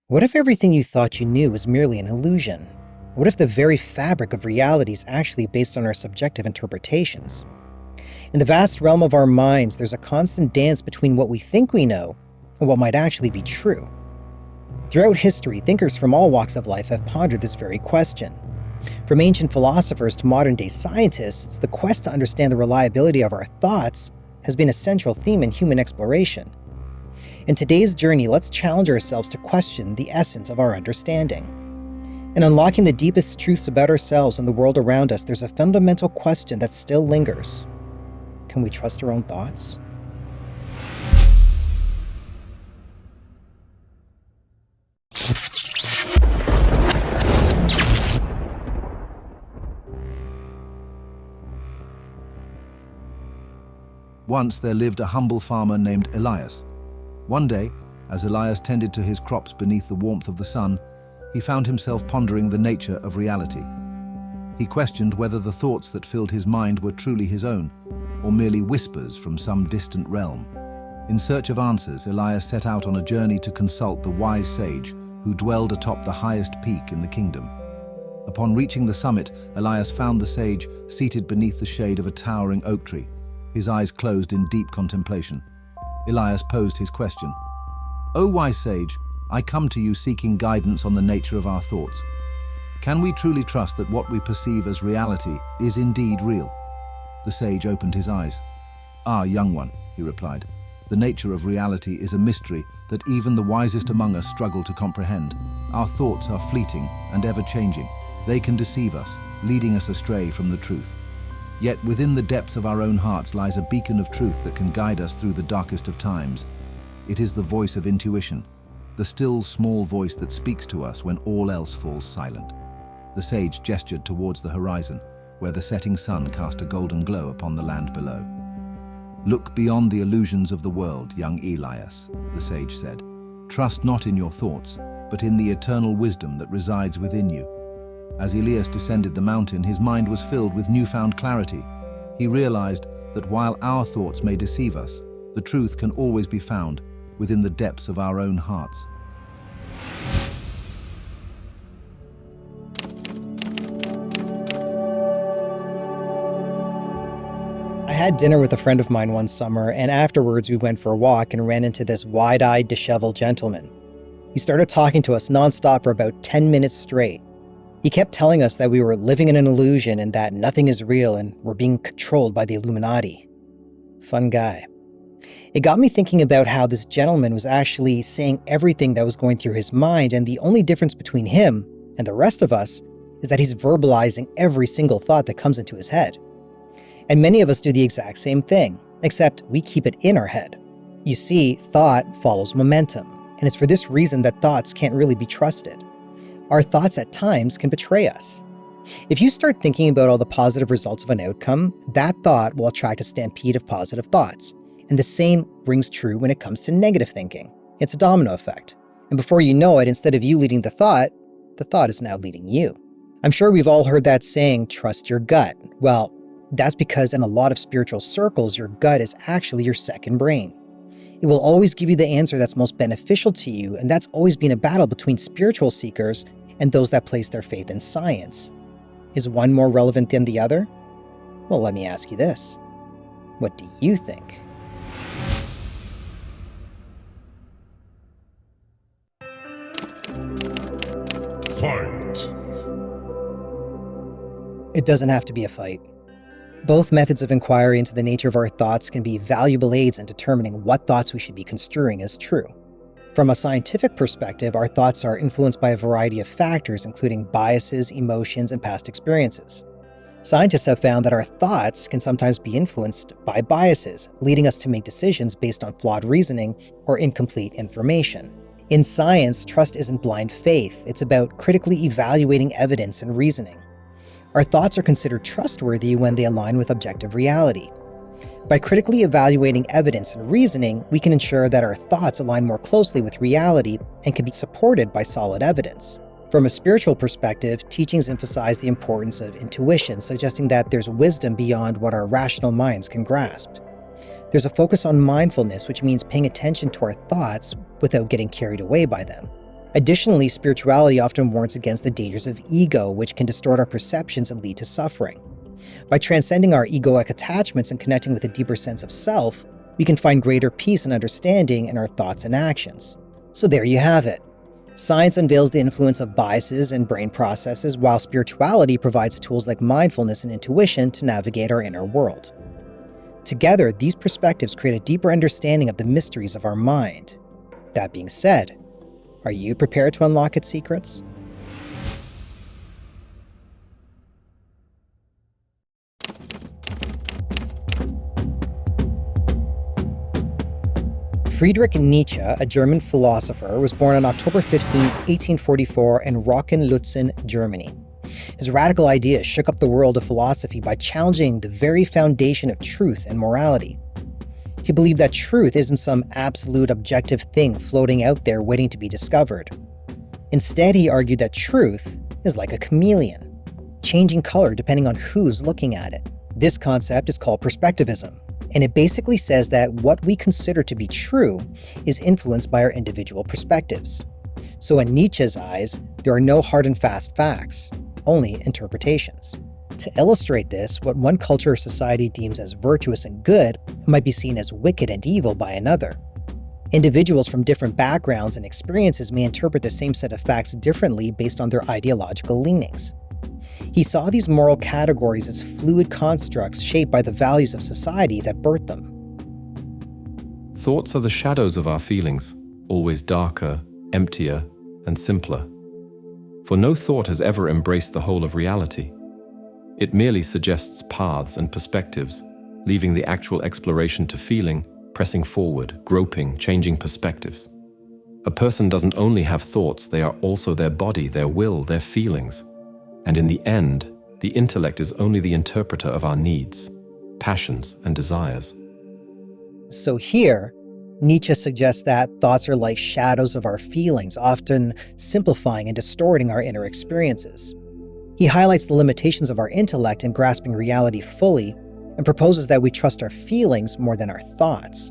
What if everything you thought you knew was merely an illusion? What if the very fabric of reality is actually based on our subjective interpretations? In the vast realm of our minds, there's a constant dance between what we think we know and what might actually be true. Throughout history, thinkers from all walks of life have pondered this very question. From ancient philosophers to modern-day scientists, the quest to understand the reliability of our thoughts has been a central theme in human exploration. In today's journey, let's challenge ourselves to question the essence of our understanding. In unlocking the deepest truths about ourselves and the world around us, there's a fundamental question that still lingers. Can we trust our own thoughts? Once there lived a humble farmer named Elias. One day, as Elias tended to his crops beneath the warmth of the sun, he found himself pondering the nature of reality. He questioned whether the thoughts that filled his mind were truly his own, or merely whispers from some distant realm. In search of answers, Elias set out on a journey to consult the wise sage who dwelled atop the highest peak in the kingdom. Upon reaching the summit, Elias found the sage seated beneath the shade of a towering oak tree, his eyes closed in deep contemplation. Elias posed his question. "O wise sage, I come to you seeking guidance on the nature of our thoughts. Can we truly trust that what we perceive as reality is indeed real?" The sage opened his eyes. "Ah, young one," he replied, "the nature of reality is a mystery that even the wisest among us struggle to comprehend. Our thoughts are fleeting and ever-changing. They can deceive us, leading us astray from the truth. Yet within the depths of our own hearts lies a beacon of truth that can guide us through the darkest of times. It is the voice of intuition, the still, small voice that speaks to us when all else falls silent." The sage gestured towards the horizon, where the setting sun cast a golden glow upon the land below. "Look beyond the illusions of the world, young Elias," the sage said. "Trust not in your thoughts, but in the eternal wisdom that resides within you." As Elias descended the mountain, his mind was filled with newfound clarity. He realized that while our thoughts may deceive us, the truth can always be found within the depths of our own hearts. I had dinner with a friend of mine one summer, and afterwards we went for a walk and ran into this wide-eyed, disheveled gentleman. He started talking to us nonstop for about 10 minutes straight. He kept telling us that we were living in an illusion and that nothing is real and we're being controlled by the Illuminati. Fun guy. It got me thinking about how this gentleman was actually saying everything that was going through his mind, and the only difference between him and the rest of us is that he's verbalizing every single thought that comes into his head. And many of us do the exact same thing, except we keep it in our head. You see, thought follows momentum, and it's for this reason that thoughts can't really be trusted. Our thoughts at times can betray us. If you start thinking about all the positive results of an outcome, that thought will attract a stampede of positive thoughts. And the same rings true when it comes to negative thinking. It's a domino effect. And before you know it, instead of you leading the thought is now leading you. I'm sure we've all heard that saying, trust your gut. Well, that's because in a lot of spiritual circles, your gut is actually your second brain. It will always give you the answer that's most beneficial to you, and that's always been a battle between spiritual seekers and those that place their faith in science. Is one more relevant than the other? Well, let me ask you this. What do you think? Fight! It doesn't have to be a fight. Both methods of inquiry into the nature of our thoughts can be valuable aids in determining what thoughts we should be construing as true. From a scientific perspective, our thoughts are influenced by a variety of factors, including biases, emotions, and past experiences. Scientists have found that our thoughts can sometimes be influenced by biases, leading us to make decisions based on flawed reasoning or incomplete information. In science, trust isn't blind faith. It's about critically evaluating evidence and reasoning. Our thoughts are considered trustworthy when they align with objective reality. By critically evaluating evidence and reasoning, we can ensure that our thoughts align more closely with reality and can be supported by solid evidence. From a spiritual perspective, teachings emphasize the importance of intuition, suggesting that there's wisdom beyond what our rational minds can grasp. There's a focus on mindfulness, which means paying attention to our thoughts without getting carried away by them. Additionally, spirituality often warns against the dangers of ego, which can distort our perceptions and lead to suffering. By transcending our egoic attachments and connecting with a deeper sense of self, we can find greater peace and understanding in our thoughts and actions. So there you have it. Science unveils the influence of biases and brain processes, while spirituality provides tools like mindfulness and intuition to navigate our inner world. Together, these perspectives create a deeper understanding of the mysteries of our mind. That being said, are you prepared to unlock its secrets? Friedrich Nietzsche, a German philosopher, was born on October 15, 1844 in Rocken-Lutzen, Germany. His radical ideas shook up the world of philosophy by challenging the very foundation of truth and morality. He believed that truth isn't some absolute objective thing floating out there waiting to be discovered. Instead, he argued that truth is like a chameleon, changing color depending on who's looking at it. This concept is called perspectivism, and it basically says that what we consider to be true is influenced by our individual perspectives. So in Nietzsche's eyes, there are no hard and fast facts, only interpretations. To illustrate this, what one culture or society deems as virtuous and good might be seen as wicked and evil by another. Individuals from different backgrounds and experiences may interpret the same set of facts differently based on their ideological leanings. He saw these moral categories as fluid constructs shaped by the values of society that birthed them. Thoughts are the shadows of our feelings, always darker, emptier, and simpler. For no thought has ever embraced the whole of reality. It merely suggests paths and perspectives, leaving the actual exploration to feeling, pressing forward, groping, changing perspectives. A person doesn't only have thoughts, they are also their body, their will, their feelings. And in the end, the intellect is only the interpreter of our needs, passions, and desires. So here, Nietzsche suggests that thoughts are like shadows of our feelings, often simplifying and distorting our inner experiences. He highlights the limitations of our intellect in grasping reality fully and proposes that we trust our feelings more than our thoughts.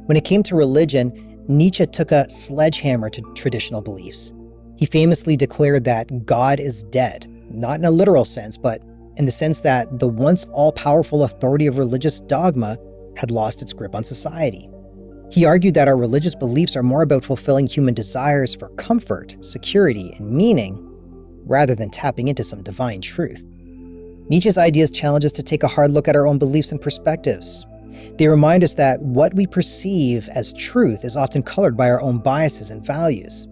When it came to religion, Nietzsche took a sledgehammer to traditional beliefs. He famously declared that God is dead, not in a literal sense, but in the sense that the once all-powerful authority of religious dogma had lost its grip on society. He argued that our religious beliefs are more about fulfilling human desires for comfort, security, and meaning, rather than tapping into some divine truth. Nietzsche's ideas challenge us to take a hard look at our own beliefs and perspectives. They remind us that what we perceive as truth is often colored by our own biases and values.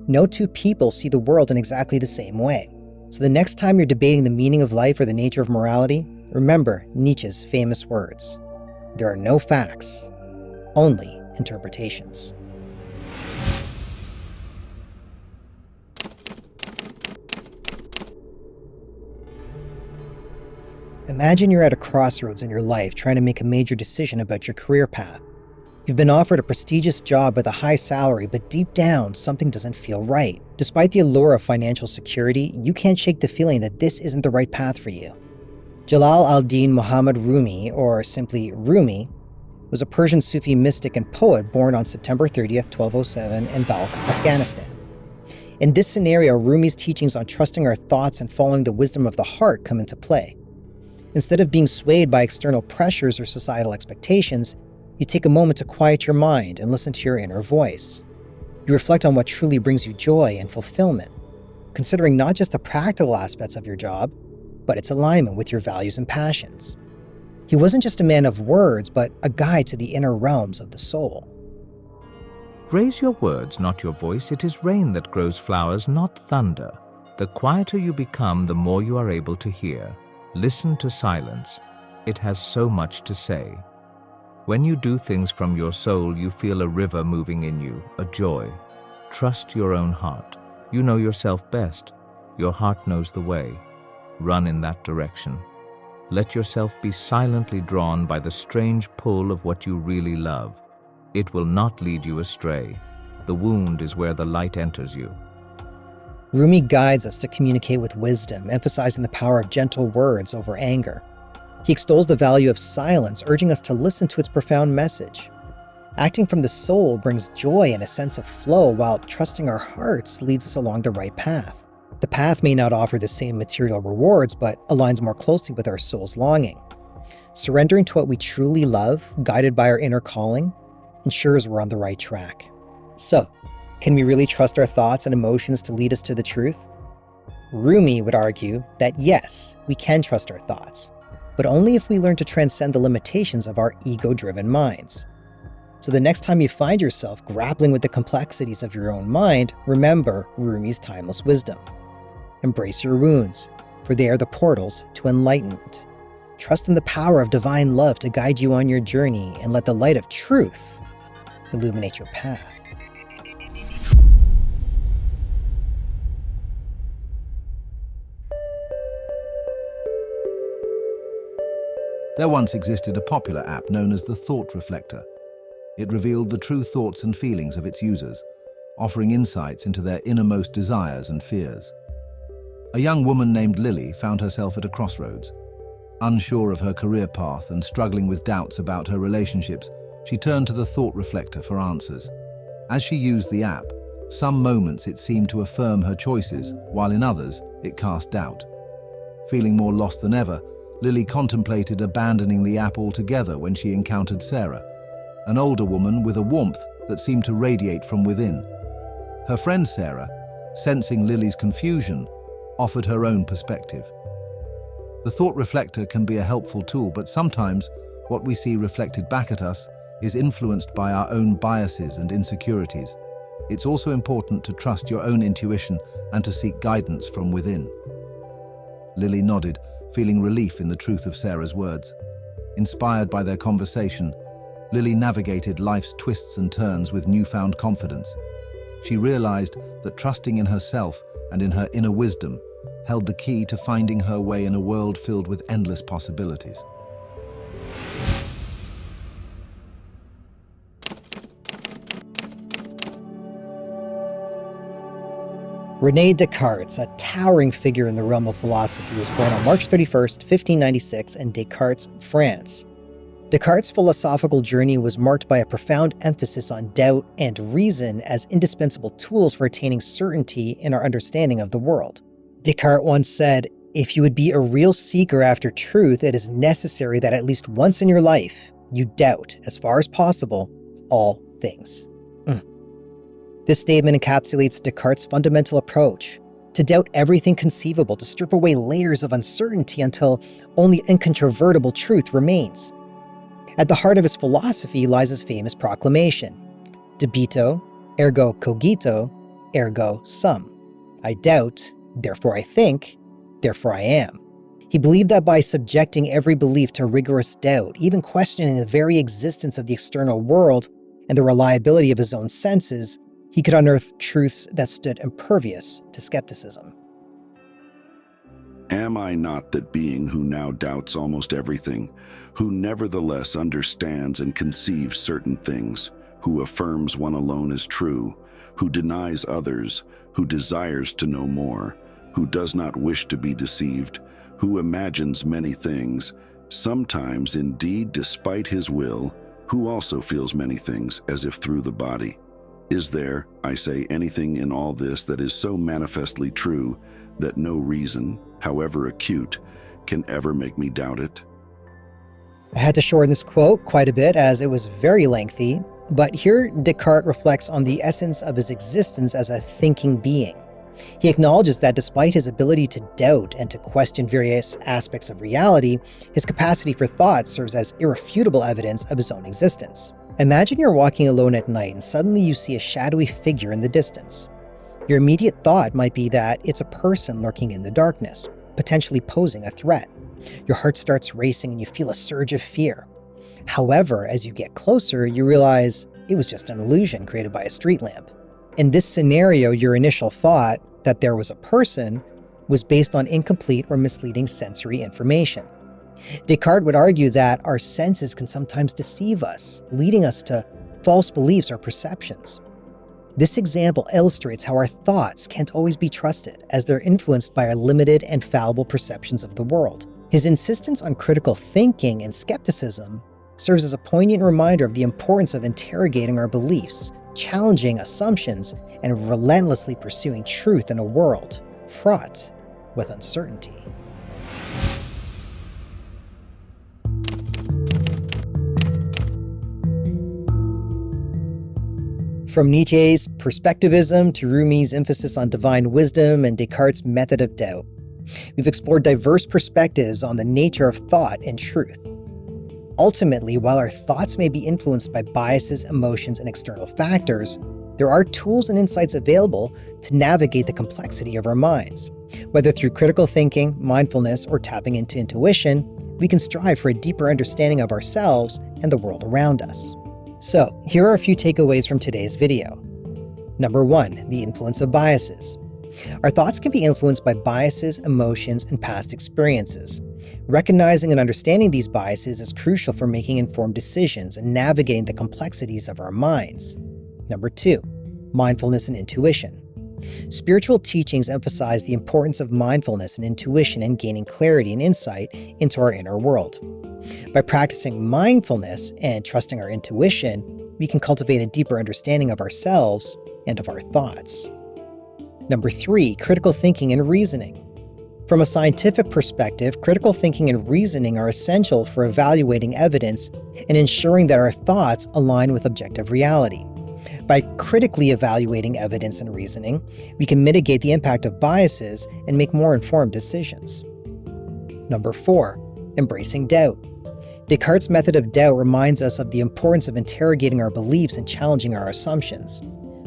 No two people see the world in exactly the same way. So the next time you're debating the meaning of life or the nature of morality, remember Nietzsche's famous words: "There are no facts, only interpretations." Imagine you're at a crossroads in your life trying to make a major decision about your career path. You've been offered a prestigious job with a high salary, but deep down, something doesn't feel right. Despite the allure of financial security, you can't shake the feeling that this isn't the right path for you. Jalal al-Din Muhammad Rumi, or simply Rumi, was a Persian Sufi mystic and poet born on September 30th, 1207 in Balkh, Afghanistan. In this scenario, Rumi's teachings on trusting our thoughts and following the wisdom of the heart come into play. Instead of being swayed by external pressures or societal expectations, you take a moment to quiet your mind and listen to your inner voice. You reflect on what truly brings you joy and fulfillment, considering not just the practical aspects of your job, but its alignment with your values and passions. He wasn't just a man of words, but a guide to the inner realms of the soul. Raise your words, not your voice. It is rain that grows flowers, not thunder. The quieter you become, the more you are able to hear. Listen to silence. It has so much to say. When you do things from your soul, you feel a river moving in you, a joy. Trust your own heart. You know yourself best. Your heart knows the way. Run in that direction. Let yourself be silently drawn by the strange pull of what you really love. It will not lead you astray. The wound is where the light enters you. Rumi guides us to communicate with wisdom, emphasizing the power of gentle words over anger. He extols the value of silence, urging us to listen to its profound message. Acting from the soul brings joy and a sense of flow, while trusting our hearts leads us along the right path. The path may not offer the same material rewards, but aligns more closely with our soul's longing. Surrendering to what we truly love, guided by our inner calling, ensures we're on the right track. So, can we really trust our thoughts and emotions to lead us to the truth? Roomi would argue that yes, we can trust our thoughts, but only if we learn to transcend the limitations of our ego-driven minds. So the next time you find yourself grappling with the complexities of your own mind, remember Rumi's timeless wisdom. Embrace your wounds, for they are the portals to enlightenment. Trust in the power of divine love to guide you on your journey, and let the light of truth illuminate your path. There once existed a popular app known as the Thought Reflector. It revealed the true thoughts and feelings of its users, offering insights into their innermost desires and fears. A young woman named Lily found herself at a crossroads. Unsure of her career path and struggling with doubts about her relationships, she turned to the Thought Reflector for answers. As she used the app, some moments it seemed to affirm her choices, while in others, it cast doubt. Feeling more lost than ever, Lily contemplated abandoning the app altogether when she encountered Sarah, an older woman with a warmth that seemed to radiate from within. Her friend Sarah, sensing Lily's confusion, offered her own perspective. The Thought Reflector can be a helpful tool, but sometimes what we see reflected back at us is influenced by our own biases and insecurities. It's also important to trust your own intuition and to seek guidance from within. Lily nodded, feeling relief in the truth of Sarah's words. Inspired by their conversation, Lily navigated life's twists and turns with newfound confidence. She realized that trusting in herself and in her inner wisdom held the key to finding her way in a world filled with endless possibilities. René Descartes, a towering figure in the realm of philosophy, was born on March 31st, 1596 in Descartes, France. Descartes' philosophical journey was marked by a profound emphasis on doubt and reason as indispensable tools for attaining certainty in our understanding of the world. Descartes once said, "If you would be a real seeker after truth, it is necessary that at least once in your life, you doubt, as far as possible, all things." This statement encapsulates Descartes' fundamental approach: to doubt everything conceivable, to strip away layers of uncertainty until only incontrovertible truth remains. At the heart of his philosophy lies his famous proclamation: debito, ergo cogito, ergo sum. I doubt, therefore I think, therefore I am. He believed that by subjecting every belief to rigorous doubt, even questioning the very existence of the external world and the reliability of his own senses, he could unearth truths that stood impervious to skepticism. Am I not that being who now doubts almost everything, who nevertheless understands and conceives certain things, who affirms one alone is true, who denies others, who desires to know more, who does not wish to be deceived, who imagines many things, sometimes indeed despite his will, who also feels many things as if through the body? Is there, I say, anything in all this that is so manifestly true that no reason, however acute, can ever make me doubt it? I had to shorten this quote quite a bit as it was very lengthy, but here Descartes reflects on the essence of his existence as a thinking being. He acknowledges that despite his ability to doubt and to question various aspects of reality, his capacity for thought serves as irrefutable evidence of his own existence. Imagine you're walking alone at night and suddenly you see a shadowy figure in the distance. Your immediate thought might be that it's a person lurking in the darkness, potentially posing a threat. Your heart starts racing and you feel a surge of fear. However, as you get closer, you realize it was just an illusion created by a street lamp. In this scenario, your initial thought that there was a person was based on incomplete or misleading sensory information. Descartes would argue that our senses can sometimes deceive us, leading us to false beliefs or perceptions. This example illustrates how our thoughts can't always be trusted, as they're influenced by our limited and fallible perceptions of the world. His insistence on critical thinking and skepticism serves as a poignant reminder of the importance of interrogating our beliefs, challenging assumptions, and relentlessly pursuing truth in a world fraught with uncertainty. From Nietzsche's perspectivism to Rumi's emphasis on divine wisdom and Descartes' method of doubt, we've explored diverse perspectives on the nature of thought and truth. Ultimately, while our thoughts may be influenced by biases, emotions, and external factors, there are tools and insights available to navigate the complexity of our minds. Whether through critical thinking, mindfulness, or tapping into intuition, we can strive for a deeper understanding of ourselves and the world around us. So, here are a few takeaways from today's video. Number 1, the influence of biases. Our thoughts can be influenced by biases, emotions, and past experiences. Recognizing and understanding these biases is crucial for making informed decisions and navigating the complexities of our minds. Number 2, mindfulness and intuition. Spiritual teachings emphasize the importance of mindfulness and intuition in gaining clarity and insight into our inner world. By practicing mindfulness and trusting our intuition, we can cultivate a deeper understanding of ourselves and of our thoughts. Number 3, critical thinking and reasoning. From a scientific perspective, critical thinking and reasoning are essential for evaluating evidence and ensuring that our thoughts align with objective reality. By critically evaluating evidence and reasoning, we can mitigate the impact of biases and make more informed decisions. Number 4, embracing doubt. Descartes' method of doubt reminds us of the importance of interrogating our beliefs and challenging our assumptions.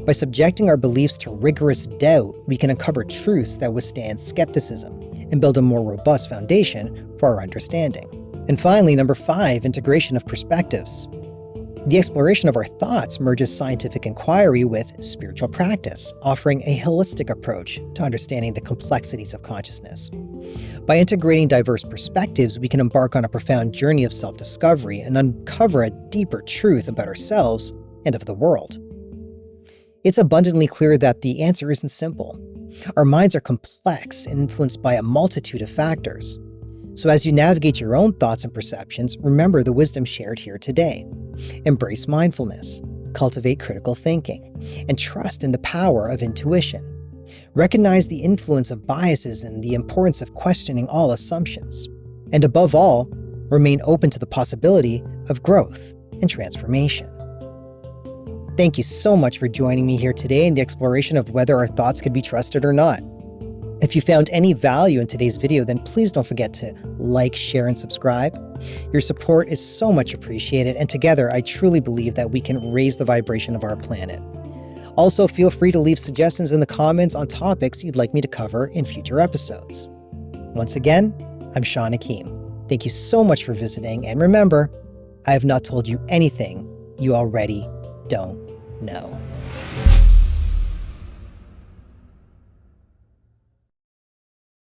By subjecting our beliefs to rigorous doubt, we can uncover truths that withstand skepticism and build a more robust foundation for our understanding. And finally, number 5, integration of perspectives. The exploration of our thoughts merges scientific inquiry with spiritual practice, offering a holistic approach to understanding the complexities of consciousness. By integrating diverse perspectives, we can embark on a profound journey of self-discovery and uncover a deeper truth about ourselves and of the world. It's abundantly clear that the answer isn't simple. Our minds are complex and influenced by a multitude of factors. So as you navigate your own thoughts and perceptions, remember the wisdom shared here today. Embrace mindfulness, cultivate critical thinking, and trust in the power of intuition. Recognize the influence of biases and the importance of questioning all assumptions. And above all, remain open to the possibility of growth and transformation. Thank you so much for joining me here today in the exploration of whether our thoughts could be trusted or not. If you found any value in today's video, then please don't forget to like, share, and subscribe. Your support is so much appreciated, and together I truly believe that we can raise the vibration of our planet. Also, feel free to leave suggestions in the comments on topics you'd like me to cover in future episodes. Once again, I'm Sean Akeem. Thank you so much for visiting, and remember, I have not told you anything you already don't know.